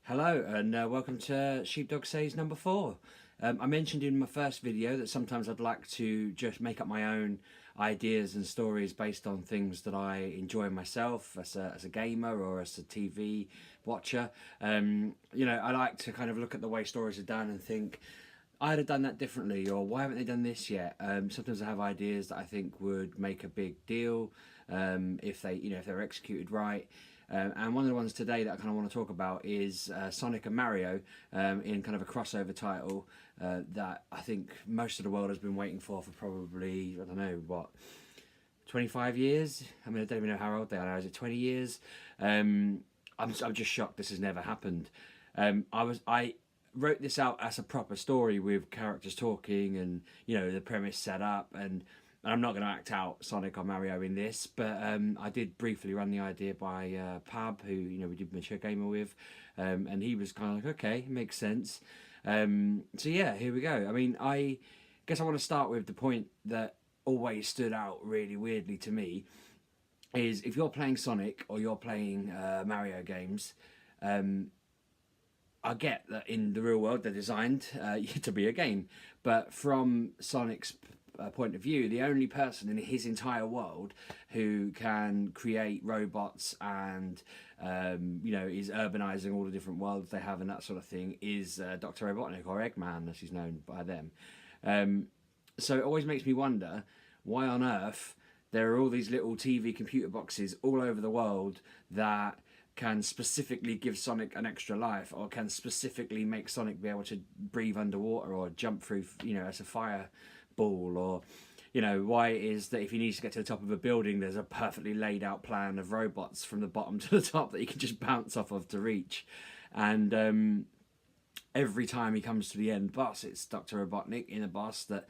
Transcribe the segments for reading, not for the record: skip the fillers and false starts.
Hello and welcome to Sheepdog Says number 4. I mentioned in my first video that sometimes I'd like to just make up my own ideas and stories based on things that I enjoy myself as a gamer or as a TV watcher. I like to kind of look at the way stories are done and think, I'd have done that differently, or why haven't they done this yet? Sometimes I have ideas that I think would make a big deal if they were executed right. And one of the ones today that I kind of want to talk about is Sonic and Mario in kind of a crossover title that I think most of the world has been waiting for probably, I don't know, what, 25 years? I mean, I don't even know how old they are now. Is it 20 years? I'm just shocked this has never happened. I wrote this out as a proper story with characters talking and, the premise set up, and I'm not going to act out Sonic or Mario in this, but I did briefly run the idea by Pab, who we did Mature Gamer with, and he was kind of like, okay, makes sense. So yeah, here we go. I mean, I guess I want to start with the point that always stood out really weirdly to me, is if you're playing Sonic or you're playing Mario games, I get that in the real world they're designed to be a game, but from Sonic's point of view, the only person in his entire world who can create robots and is urbanizing all the different worlds they have and that sort of thing is Dr. Robotnik, or Eggman as he's known by them. So it always makes me wonder why on earth there are all these little TV computer boxes all over the world that can specifically give Sonic an extra life, or can specifically make Sonic be able to breathe underwater or jump through, as a fireball, or, why it is that if he needs to get to the top of a building, there's a perfectly laid out plan of robots from the bottom to the top that he can just bounce off of to reach. And every time he comes to the end boss, it's Dr. Robotnik in a boss that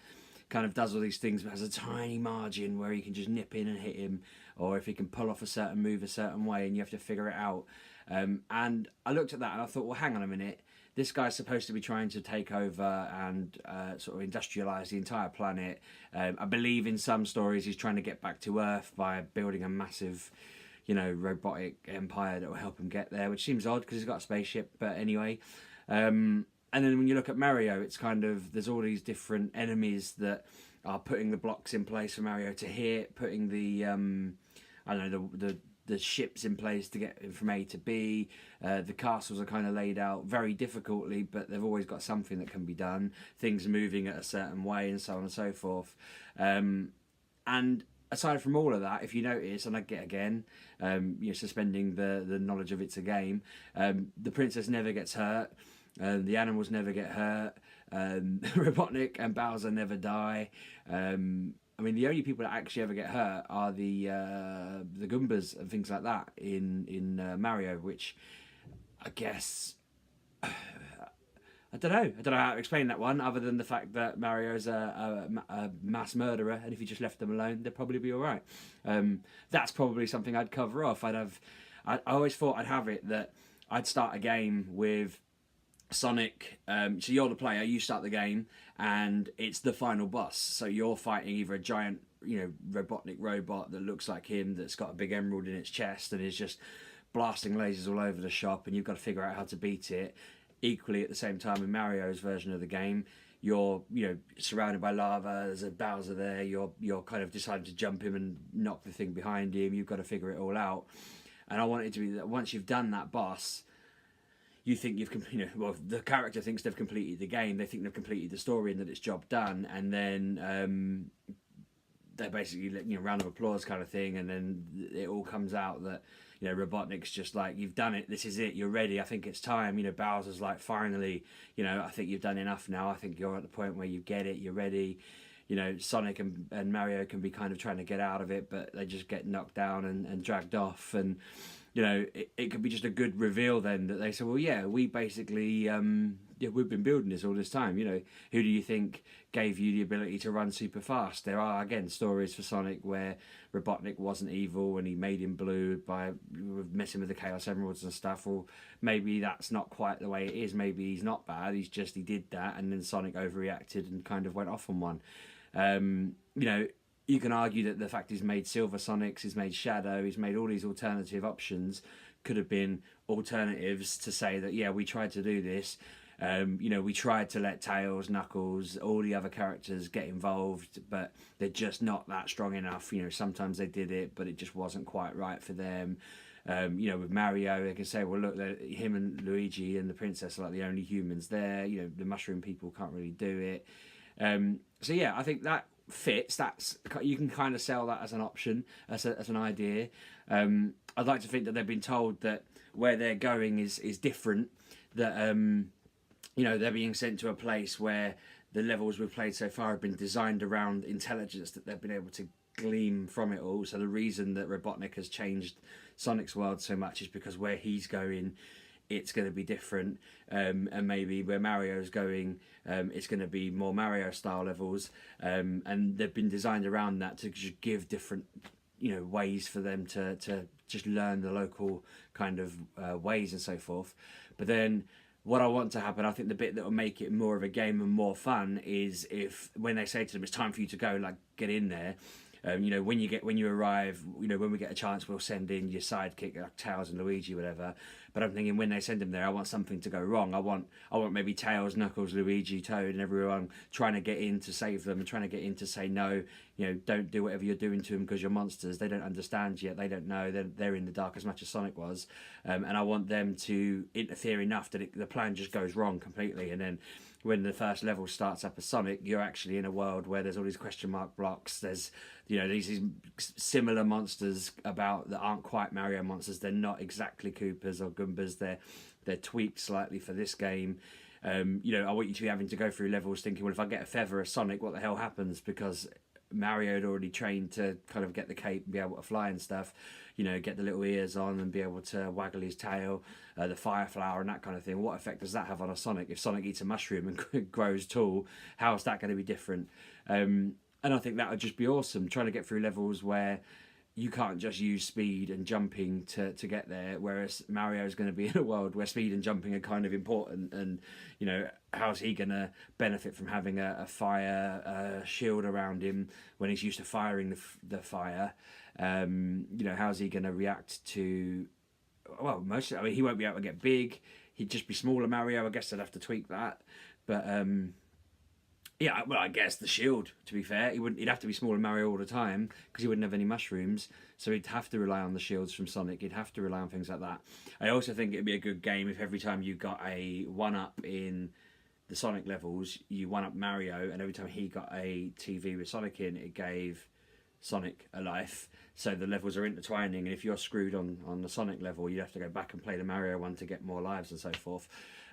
kind of does all these things but has a tiny margin where he can just nip in and hit him, or if he can pull off a certain move a certain way, and you have to figure it out. And I looked at that and I thought, well, hang on a minute, this guy's supposed to be trying to take over and sort of industrialise the entire planet. I believe in some stories he's trying to get back to Earth by building a massive robotic empire that will help him get there, which seems odd because he's got a spaceship, but anyway. And then when you look at Mario, it's kind of, there's all these different enemies that are putting the blocks in place for Mario to hit, putting the the ships in place to get from A to B. The castles are kind of laid out very difficultly, but they've always got something that can be done. Things moving at a certain way, and so on and so forth. And aside from all of that, if you notice, and I get again, suspending the knowledge of it's a game, the princess never gets hurt. The animals never get hurt. Robotnik and Bowser never die. I mean, the only people that actually ever get hurt are the Goombas and things like that in Mario, which I guess I don't know. I don't know how to explain that one, other than the fact that Mario's a mass murderer, and if you just left them alone, they'd probably be all right. That's probably something I'd cover off. I always thought I'd have it that I'd start a game with Sonic, so you're the player, you start the game, and it's the final boss. So you're fighting either a giant, Robotnik robot that looks like him, that's got a big emerald in its chest and is just blasting lasers all over the shop, and you've got to figure out how to beat it. Equally, at the same time, in Mario's version of the game, you're surrounded by lava. There's a Bowser there. You're kind of deciding to jump him and knock the thing behind him. You've got to figure it all out. And I want it to be that once you've done that boss, you think the character thinks they've completed the game, they think they've completed the story and that it's job done, and then they basically round of applause kind of thing, and then it all comes out that Robotnik's just like, you've done it, this is it, you're ready, I think it's time. Bowser's like, finally, I think you've done enough now, I think you're at the point where you get it, you're ready. Sonic and Mario can be kind of trying to get out of it, but they just get knocked down and dragged off. And it could be just a good reveal then that they say, well, yeah, we basically we've been building this all this time. Who do you think gave you the ability to run super fast? There are, again, stories for Sonic where Robotnik wasn't evil and he made him blue by messing with the Chaos Emeralds and stuff. Well, maybe that's not quite the way it is. Maybe he's not bad, he did that, and then Sonic overreacted and kind of went off on one. You can argue that the fact he's made Silver Sonics, he's made Shadow, he's made all these alternative options could have been alternatives to say that, yeah, we tried to do this. You know, we tried to let Tails, Knuckles, all the other characters get involved, but they're just not that strong enough. You know, sometimes they did it, but it just wasn't quite right for them. You know, with Mario, they can say, well, look, him and Luigi and the princess are like the only humans there. You know, the mushroom people can't really do it. So yeah, I think that fits. That's, you can kind of sell that as an option, as an idea. I'd like to think that they've been told that where they're going is different. That you know, they're being sent to a place where the levels we've played so far have been designed around intelligence that they've been able to glean from it all. So the reason that Robotnik has changed Sonic's world so much is because where he's going, it's going to be different, and maybe where Mario's going, it's going to be more Mario style levels, and they've been designed around that to just give different, you know, ways for them to just learn the local kind of ways and so forth. But then what I want to happen, I think the bit that will make it more of a game and more fun is if, when they say to them, it's time for you to go, like, get in there. You know, when you arrive, you know, when we get a chance, we'll send in your sidekick, like Tails and Luigi, whatever. But I'm thinking when they send them there, I want something to go wrong. I want maybe Tails, Knuckles, Luigi, Toad, and everyone trying to get in to save them and trying to get in to say no. You know, don't do whatever you're doing to them because you're monsters. They don't understand yet. They don't know. They're in the dark as much as Sonic was, and I want them to interfere enough that the plan just goes wrong completely, and then when the first level starts up as Sonic, you're actually in a world where there's all these question mark blocks. There's, you know, these similar monsters about that aren't quite Mario monsters. They're not exactly Koopas or Goombas. They're tweaked slightly for this game. You know, I want you to be having to go through levels thinking, well, if I get a feather as Sonic, what the hell happens? Because Mario had already trained to kind of get the cape and be able to fly and stuff, you know, get the little ears on and be able to waggle his tail, the fire flower and that kind of thing. What effect does that have on a Sonic? If Sonic eats a mushroom and grows tall, how is that going to be different? And I think that would just be awesome, trying to get through levels where you can't just use speed and jumping to get there, whereas Mario is going to be in a world where speed and jumping are kind of important, and, you know, how's he going to benefit from having a fire shield around him when he's used to firing the fire? You know, how's he going to react to, well, mostly, I mean, he won't be able to get big, he'd just be smaller Mario. I guess they'd have to tweak that, but yeah, well, I guess the shield, to be fair, he'd have to be smaller Mario all the time because he wouldn't have any mushrooms, so he'd have to rely on the shields from Sonic. He'd have to rely on things like that. I also think it'd be a good game if every time you got a one-up in the Sonic levels, you one-up Mario, and every time he got a TV with Sonic in, it gave Sonic a life. So the levels are intertwining, and if you're screwed on the Sonic level, you have to go back and play the Mario one to get more lives and so forth.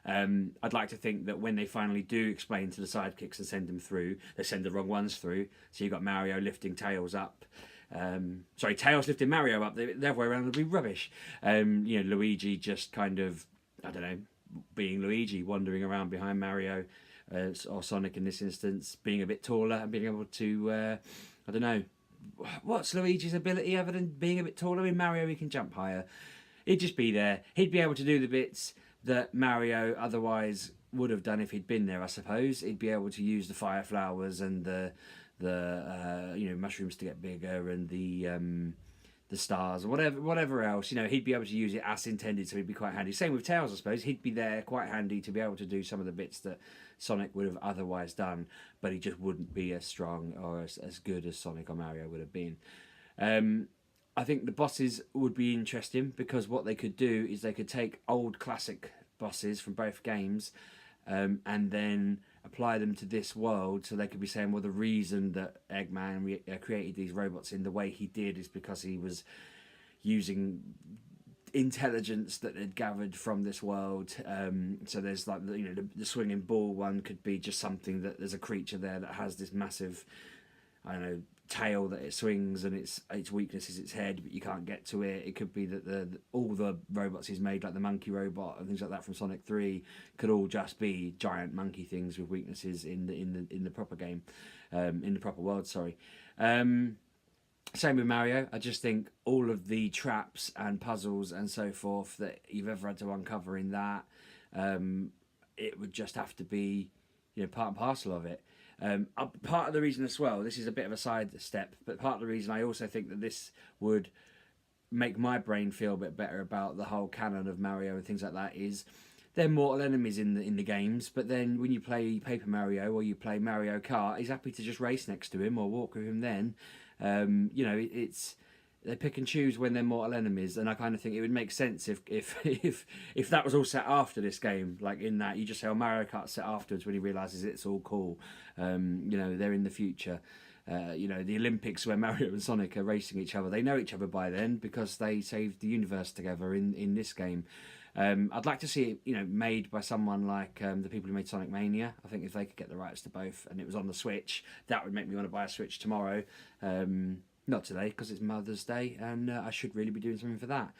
I'd like to think that when they finally do explain to the sidekicks and send them through, they send the wrong ones through. So you've got Mario lifting Tails up. Sorry, Tails lifting Mario up. The other way around would be rubbish. You know, Luigi just kind of, I don't know, being Luigi, wandering around behind Mario, or Sonic in this instance, being a bit taller and being able to, I don't know, what's Luigi's ability other than being a bit taller? In Mario, he can jump higher. He'd just be there. He'd be able to do the bits that Mario otherwise would have done if he'd been there, I suppose. He'd be able to use the fire flowers and the you know, mushrooms to get bigger, and the stars or whatever else. You know, he'd be able to use it as intended, so he'd be quite handy. Same with Tails, I suppose. He'd be there quite handy to be able to do some of the bits that Sonic would have otherwise done, but he just wouldn't be as strong or as good as Sonic or Mario would have been. I think the bosses would be interesting, because what they could do is they could take old classic bosses from both games, and then apply them to this world, so they could be saying, well, the reason that Eggman created these robots in the way he did is because he was using intelligence that had gathered from this world. So there's like, you know, the swinging ball one could be just something that there's a creature there that has this massive, I don't know, tail that it swings, and its weakness is its head, but you can't get to it. It could be that all the robots he's made, like the monkey robot and things like that from Sonic 3, could all just be giant monkey things with weaknesses in the proper game, in the proper world. Sorry. Same with Mario. I just think all of the traps and puzzles and so forth that you've ever had to uncover in that, it would just have to be, you know, part and parcel of it. Part of the reason as well, this is a bit of a side step, but part of the reason I also think that this would make my brain feel a bit better about the whole canon of Mario and things like that is they're mortal enemies in the games, but then when you play Paper Mario or you play Mario Kart, he's happy to just race next to him or walk with him then. It's they pick and choose when they're mortal enemies, and I kind of think it would make sense if that was all set after this game, like in that you just say, "Oh, Mario Kart's set afterwards," when he realizes it's all cool. They're in the future. The Olympics where Mario and Sonic are racing each other. They know each other by then because they saved the universe together in this game. I'd like to see it, made by someone like the people who made Sonic Mania. I think if they could get the rights to both and it was on the Switch, that would make me want to buy a Switch tomorrow. Not today because it's Mother's Day and I should really be doing something for that.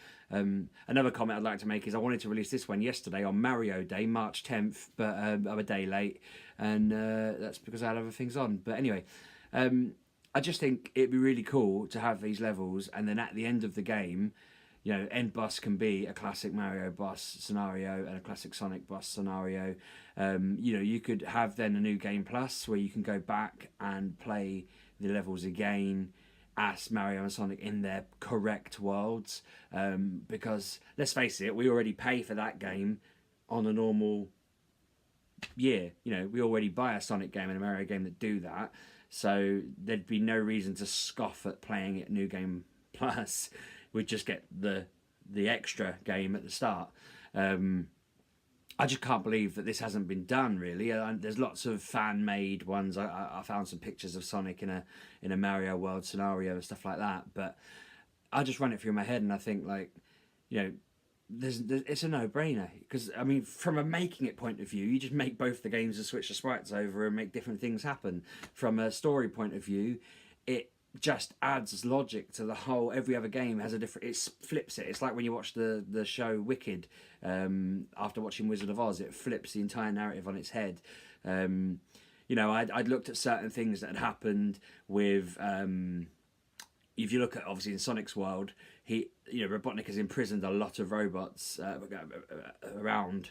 Another comment I'd like to make is I wanted to release this one yesterday on Mario Day, March 10th, but I'm a day late, and that's because I had other things on. But anyway, I just think it'd be really cool to have these levels, and then at the end of the game, end boss can be a classic Mario boss scenario and a classic Sonic boss scenario. You could have then a new game plus where you can go back and play the levels again as Mario and Sonic in their correct worlds. Because let's face it, we already pay for that game on a normal year. We already buy a Sonic game and a Mario game that do that. So there'd be no reason to scoff at playing it New Game Plus. We'd just get the extra game at the start. I just can't believe that this hasn't been done, really. There's lots of fan-made ones. I found some pictures of Sonic in a Mario World scenario and stuff like that. But I just run it through my head and I think, it's a no-brainer. Because, from a making it point of view, you just make both the games and switch the sprites over and make different things happen. From a story point of view, it just adds logic to the whole. Every other game has a different. It flips it. It's like when you watch the show Wicked. After watching Wizard of Oz, it flips the entire narrative on its head. I'd looked at certain things that had happened with. If you look at obviously in Sonic's world, Robotnik has imprisoned a lot of robots around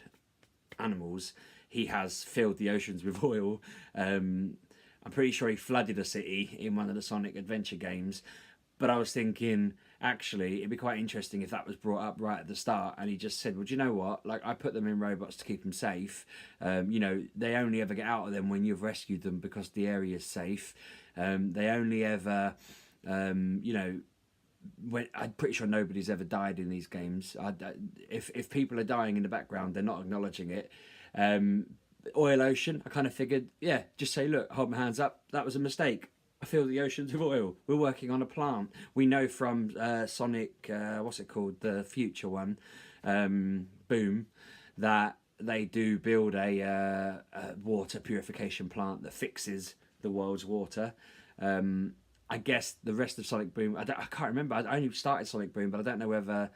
animals. He has filled the oceans with oil. I'm pretty sure he flooded a city in one of the Sonic Adventure games. But I was thinking, actually, it'd be quite interesting if that was brought up right at the start and he just said, well, do you know what? I put them in robots to keep them safe. They only ever get out of them when you've rescued them because the area is safe. They only ever, I'm pretty sure nobody's ever died in these games. If people are dying in the background, they're not acknowledging it. Oil ocean, I kind of figured, just say, look, hold my hands up, that was a mistake. I fill the oceans with oil. We're working on a plant. We know from Sonic, what's it called, the future one, Boom, that they do build a water purification plant that fixes the world's water. I guess the rest of Sonic Boom, I can't remember. I only started Sonic Boom, but I don't know whether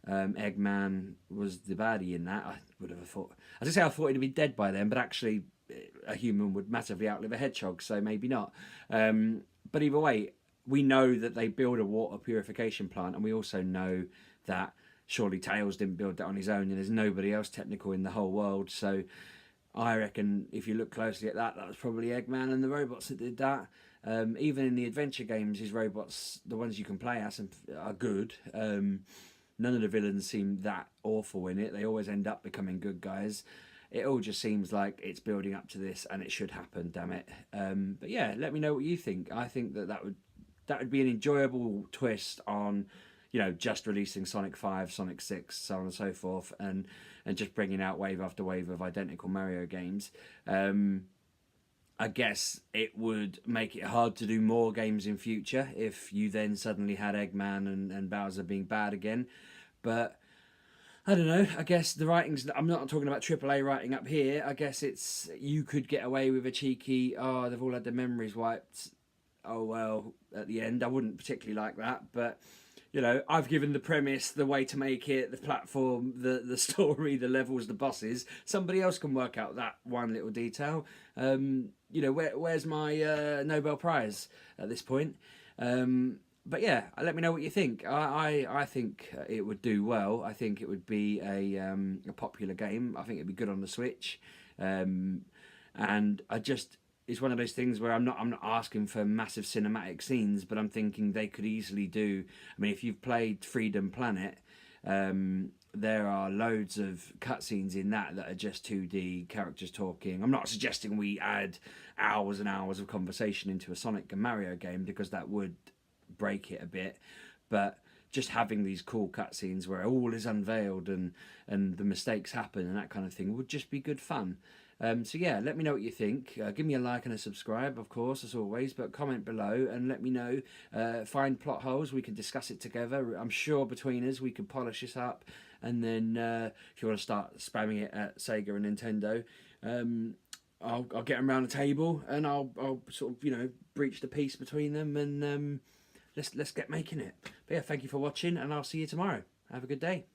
Eggman was the baddie in that. I would have thought. I thought he'd be dead by then, but actually, a human would massively outlive a hedgehog, so maybe not. But either way, we know that they build a water purification plant, and we also know that surely Tails didn't build that on his own, and there's nobody else technical in the whole world. So I reckon if you look closely at that, that was probably Eggman and the robots that did that. Even in the adventure games, his robots, the ones you can play as, are good. None of the villains seem that awful in it. They always end up becoming good guys. It all just seems like it's building up to this, and it should happen. Damn it! But yeah, let me know what you think. I think that would be an enjoyable twist on, just releasing Sonic 5, Sonic 6, so on and so forth, and just bringing out wave after wave of identical Mario games. I guess it would make it hard to do more games in future if you then suddenly had Eggman and Bowser being bad again. But I don't know. I guess the writing's. I'm not talking about AAA writing up here. I guess it's you could get away with a cheeky. Oh, they've all had their memories wiped. Oh well, at the end, I wouldn't particularly like that. But I've given the premise, the way to make it, the platform, the story, the levels, the bosses. Somebody else can work out that one little detail. Where's my Nobel Prize at this point? But yeah, let me know what you think. I think it would do well. I think it would be a popular game. I think it'd be good on the Switch. And I just it's one of those things where I'm not asking for massive cinematic scenes, but I'm thinking they could easily do. I mean, if you've played Freedom Planet, there are loads of cutscenes in that are just 2D characters talking. I'm not suggesting we add hours and hours of conversation into a Sonic and Mario game, because that would break it a bit, but just having these cool cutscenes where all is unveiled and the mistakes happen and that kind of thing would just be good fun. So yeah, let me know what you think. Give me a like and a subscribe, of course, as always, but comment below and let me know. Find plot holes, we can discuss it together. I'm sure between us we can polish this up, and then if you want to start spamming it at Sega and Nintendo, I'll get them around the table and I'll sort of, breach the peace between them, and let's get making it. But yeah, thank you for watching, and I'll see you tomorrow. Have a good day.